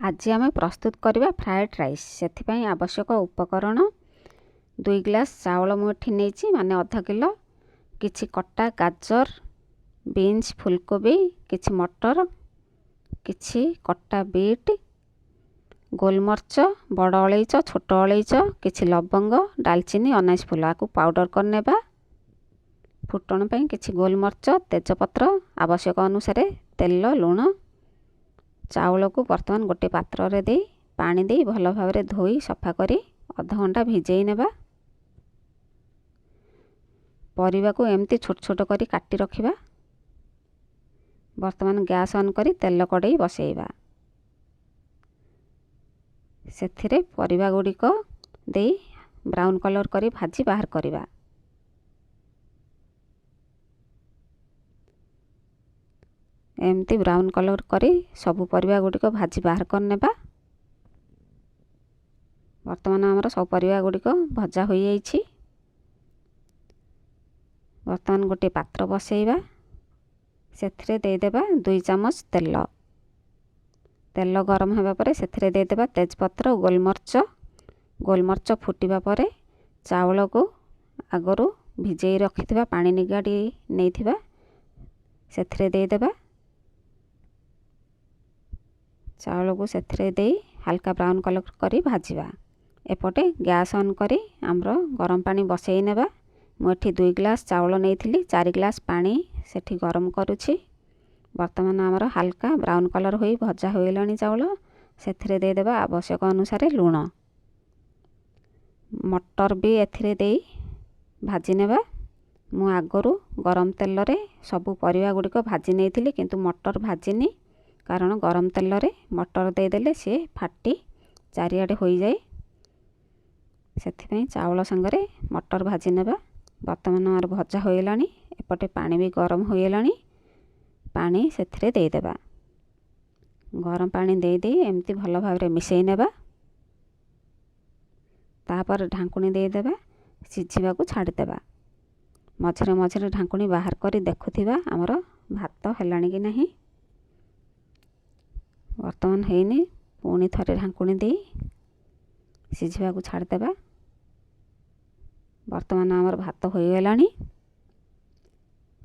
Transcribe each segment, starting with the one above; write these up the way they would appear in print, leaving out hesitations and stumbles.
आज आम प्रस्तुत करवा फ्राएड राइस। से आवश्यक उपकरण 2 ग्लास चाउल मुठी नहीं माने आधा किलो, किछि कटा गाजर, बीन्स, फुलकोबी, किछि मटर, किछि कटा बीट, गोलमर्च, बड़ अलैच, छोट अलैच, किछि लवंग, डालचीनी, अनाज फूल आपको पाउडर करने। फुटण पर किछि गोलमर्च, तेजपत्र, आवश्यक अनुसार तेल, लुण। चाउल को बर्तमान गोटे पात्र रे दे पानी दे भल भाव धोई सफा करी आधा घंटा भिजई नेबा। परिबा को एमती छोट छोट करी काटी रखिबा। बर्तमान गैस ऑन करी तेल कड़ई बसैबा। सेथिरे परिबा गुड़िक दे ब्राउन कलर करी भाजी बाहर करिबा। एमती ब्राउन कलर करी सबु परिबा गुड़िक भाजी बाहर करने। बर्तमान आमर सब परिबा गुड़िक भजा हो जाइछि। बर्तमान गोटे पात्र बसैबा। सेथिरे दे देबा 2 चामच तेल। तेल गरम होबा परे सेथिरे दे देबा तेजपत्र, गोलमर्च फुटिबा परे चावल को आगरु भिजई रखिथिबा पानी निगाड़ी नेइथिबा सेथिरे दे देबा। चावल को सेथिरे दे हल्का ब्राउन कलर करी भाजीबा। एपटे गैस ऑन करी आमर गरम पानी बसई नेबा। मुठी 2 ग्लास चावल नेइथिली, 4 ग्लास पानी सेठी गरम करुछि। वर्तमान आमर हल्का ब्राउन कलर होई भजा होइलानी चावल। सेथिरे दे देबा आवश्यक अनुसार लुण। मटर भी एथिरे दे भाजी नेबा। मु आगरु गरम तेल रे सबु परिबा गुड़िक भाजी नेइथिली, किंतु मटर भाजिनी कारण गरम तेल रे मटर दे देले से फाटी चारिआडे होई जाए। सेथिपई चावल संगरे मटर भाजी नेबा। वर्तमान आमर भजा होइलानी। एपटे पानी भी गरम होइलानी। पानी सेथिरे दे देबा। गरम पानी दे दे एमती भल भाव रे मिसई नेबा। तापर ढांकुणी दे देबा। सिझिबा को छाड़ी देबा। मझरे मझरे ढांकुणी बाहर करी देखुथिबा आमर भात हेलानी कि नहीं। वर्तमान हेनी पुणी थरे ढांकुणी दे सिझिबा को छाड़ी देबा। वर्तमान आमर भात हो गलानी।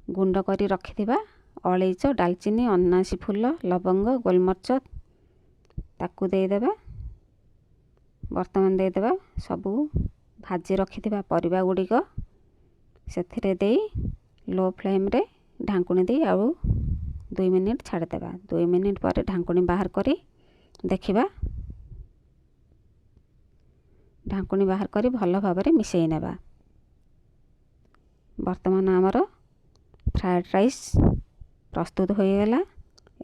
गुंड करी रखिथिबा अलैच, डालचीनी, अनासी फूल, लवंग, गोलमर्च ताकू दे देबा। वर्तमान दे देबा सबू भाजी रखिथिबा परिबा गुड़िक सेथिरे दे लो फ्लेम रे ढांकुणी दे आउ 2 मिनिट छाड़ी देबा। 2 मिनिट पर ढांकुणी बाहर करी देखिबा। ढांकुणी बाहर करी भल भाव रे मिसई नेबा। वर्तमान आमर फ्राएड राइस प्रस्तुत हो गला।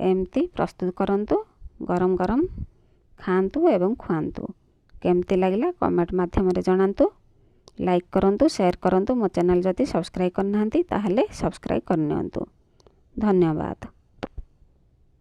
एमती प्रस्तुत करंतु, गरम गरम खांतु एवं खुआंतु। केमती लागला कमेंट माध्यम रे जणांतु। लाइक करंतु, शेयर करंतु। मो चैनल जदि सब्सक्राइब करनाहांती ताहले सब्सक्राइब करनियंतु। धन्यवाद।